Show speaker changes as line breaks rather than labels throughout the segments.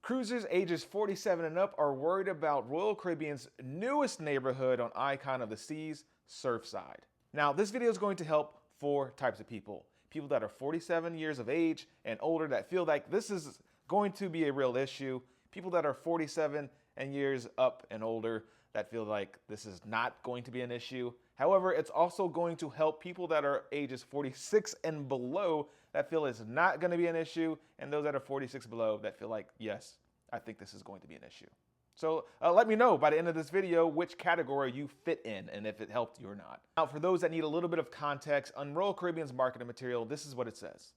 Cruisers ages 47 and up are worried about Royal Caribbean's newest neighborhood on Icon of the Seas, Surfside. Now, this video is going to help four types of people. People that are 47 years of age and older that feel like this is going to be a real issue. People that are 47 and years up and older that feel like this is not going to be an issue. However, it's also going to help people that are ages 46 and below that feel it's not going to be an issue, and those that are 46 below that feel like, yes, I think this is going to be an issue. So let me know by the end of this video which category you fit in and if it helped you or not. Now, for those that need a little bit of context, on Royal Caribbean's marketing material, this is what it says.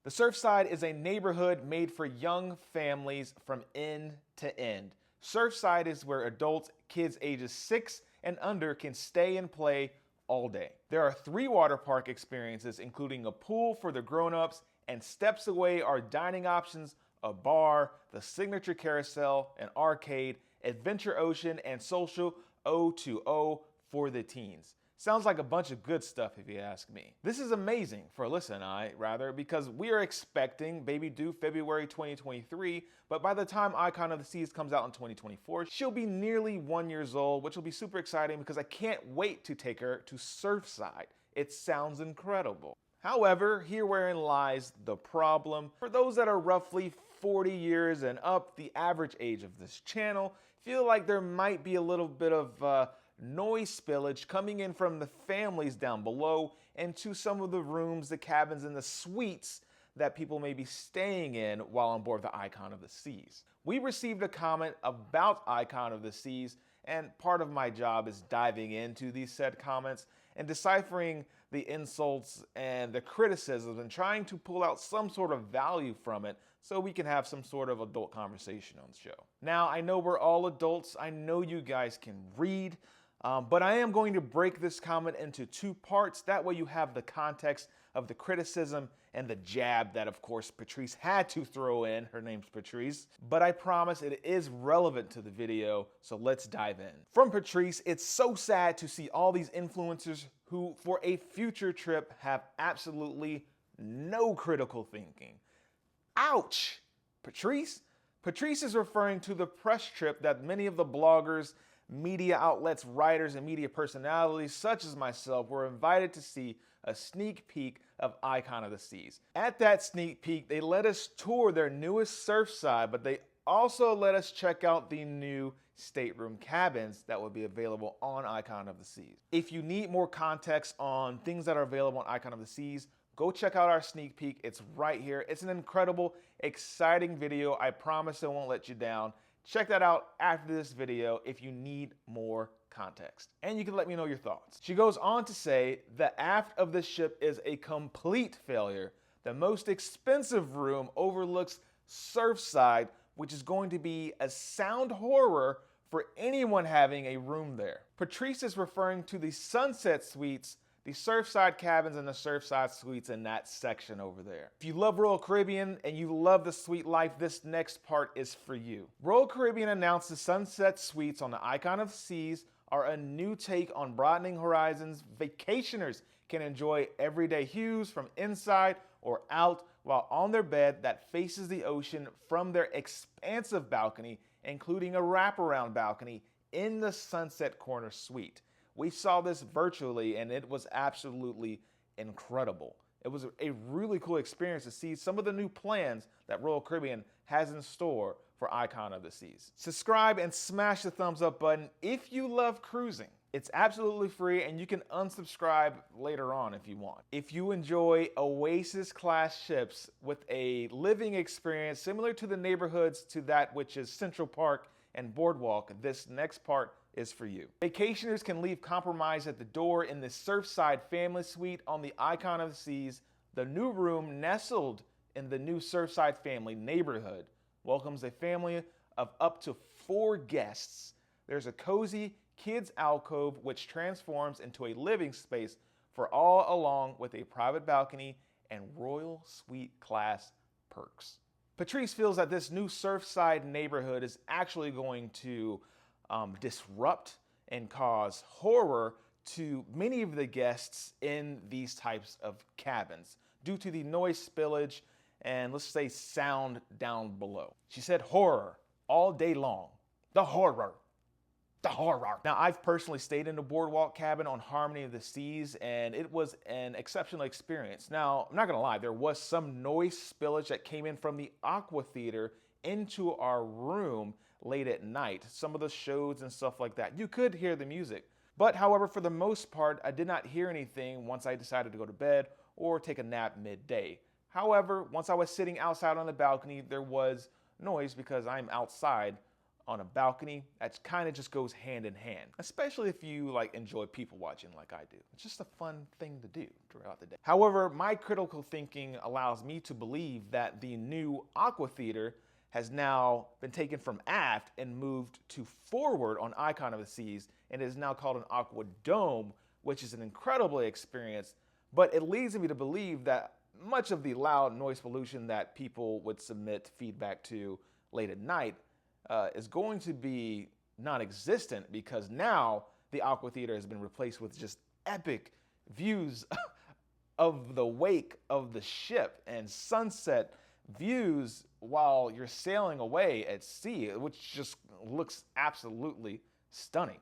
The Surfside is a neighborhood made for young families from end to end. Surfside is where adults, kids ages 6 and under can stay and play all day. There are 3 water park experiences, including a pool for the grown-ups, and steps away are dining options, a bar, the signature carousel, an arcade, Adventure Ocean, and social O2O for the teens. Sounds like a bunch of good stuff if you ask me. This is amazing for Alyssa and I, because we are expecting baby due February 2023, but by the time Icon of the Seas comes out in 2024, she'll be nearly 1 year old, which will be super exciting because I can't wait to take her to Surfside. It sounds incredible. However, here wherein lies the problem. For those that are roughly 40 years and up, the average age of this channel, feel like there might be a little bit of noise spillage coming in from the families down below into some of the rooms, the cabins, and the suites that people may be staying in while on board the Icon of the Seas. We received a comment about Icon of the Seas, and part of my job is diving into these said comments and deciphering the insults and the criticisms and trying to pull out some sort of value from it so we can have some sort of adult conversation on the show. Now, I know we're all adults. I know you guys can read. But I am going to break this comment into 2 parts. That way you have the context of the criticism and the jab that, of course, Patrice had to throw in. Her name's Patrice. But I promise it is relevant to the video, so let's dive in. From Patrice, it's so sad to see all these influencers who, for a future trip, have absolutely no critical thinking. Ouch! Patrice? Patrice is referring to the press trip that many of the bloggers, media outlets, writers, and media personalities such as myself were invited to see a sneak peek of Icon of the Seas. At that sneak peek, they let us tour their newest Surfside, but they also let us check out the new stateroom cabins that will be available on Icon of the Seas. If you need more context on things that are available on Icon of the Seas, go check out our sneak peek. It's right here. It's an incredible, exciting video. I promise it won't let you down. Check that out after this video if you need more context. And you can let me know your thoughts. She goes on to say, the aft of this ship is a complete failure. The most expensive room overlooks Surfside, which is going to be a sound horror for anyone having a room there. Patrice is referring to the Sunset Suites, the Surfside cabins, and the Surfside suites in that section over there. If you love Royal Caribbean and you love the suite life, this next part is for you. Royal Caribbean announced the Sunset Suites on the Icon of the Seas are a new take on broadening horizons. Vacationers can enjoy everyday views from inside or out while on their bed that faces the ocean from their expansive balcony, including a wraparound balcony in the Sunset Corner Suite. We saw this virtually and it was absolutely incredible. It was a really cool experience to see some of the new plans that Royal Caribbean has in store for Icon of the Seas. Subscribe and smash the thumbs up button if you love cruising. It's absolutely free and you can unsubscribe later on if you want. If you enjoy Oasis class ships with a living experience similar to the neighborhoods to that which is Central Park and Boardwalk, this next part is for you. Vacationers can leave compromise at the door in the Surfside family suite on the Icon of the Seas. The new room, nestled in the new Surfside family neighborhood, welcomes a family of up to 4 guests. There's a cozy kids alcove which transforms into a living space for all, along with a private balcony and royal suite class perks. Patrice feels that this new Surfside neighborhood is actually going to disrupt and cause horror to many of the guests in these types of cabins due to the noise spillage and let's say sound down below. She said horror all day long. The horror. The horror. Now, I've personally stayed in a boardwalk cabin on Harmony of the Seas, and it was an exceptional experience. Now, I'm not gonna lie, there was some noise spillage that came in from the Aqua Theater into our room late at night. Some of the shows and stuff like that. You could hear the music. But however, for the most part, I did not hear anything once I decided to go to bed or take a nap midday. However, once I was sitting outside on the balcony, there was noise because I'm outside on a balcony. That kind of just goes hand in hand, especially if you like enjoy people watching like I do. It's just a fun thing to do throughout the day. However, my critical thinking allows me to believe that the new Aqua Theater has now been taken from aft and moved to forward on Icon of the Seas, and is now called an Aqua Dome, which is an incredible experience, but it leads me to believe that much of the loud noise pollution that people would submit feedback to late at night is going to be non-existent, because now the Aqua Theater has been replaced with just epic views of the wake of the ship and sunset views while you're sailing away at sea, which just looks absolutely stunning.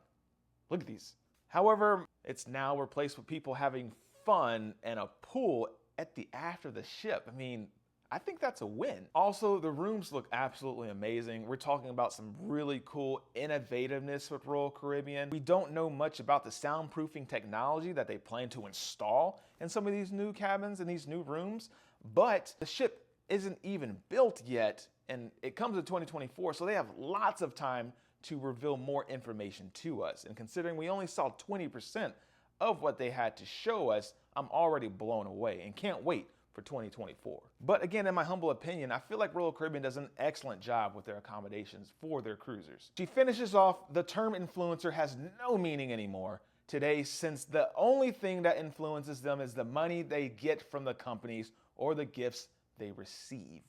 Look at these. However, it's now replaced with people having fun and a pool at the aft of the ship. I mean, I think that's a win. Also, the rooms look absolutely amazing. We're talking about some really cool innovativeness with Royal Caribbean. We don't know much about the soundproofing technology that they plan to install in some of these new cabins and these new rooms, but the ship isn't even built yet, and it comes in 2024, so they have lots of time to reveal more information to us. And considering we only saw 20% of what they had to show us, I'm already blown away and can't wait for 2024. But again, in my humble opinion, I feel like Royal Caribbean does an excellent job with their accommodations for their cruisers. She finishes off, the term influencer has no meaning anymore today, since the only thing that influences them is the money they get from the companies or the gifts they receive.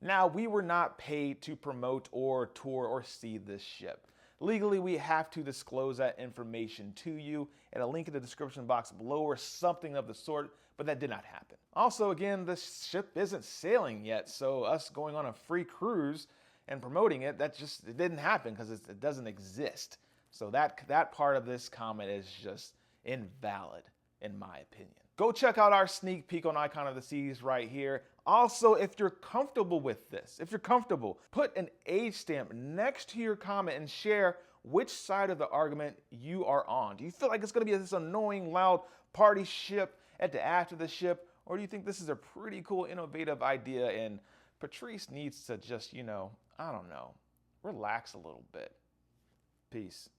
Now, we were not paid to promote or tour or see this ship. Legally, we have to disclose that information to you at a link in the description box below or something of the sort, but that did not happen. Also, again, the ship isn't sailing yet, so us going on a free cruise and promoting it, it didn't happen because it doesn't exist. So that part of this comment is just invalid, in my opinion. Go check out our sneak peek on Icon of the Seas right here. Also, if you're comfortable with this, put an age stamp next to your comment and share which side of the argument you are on. Do you feel like it's going to be this annoying, loud party ship at the aft of the ship, or do you think this is a pretty cool, innovative idea and Patrice needs to just, I don't know, relax a little bit? Peace.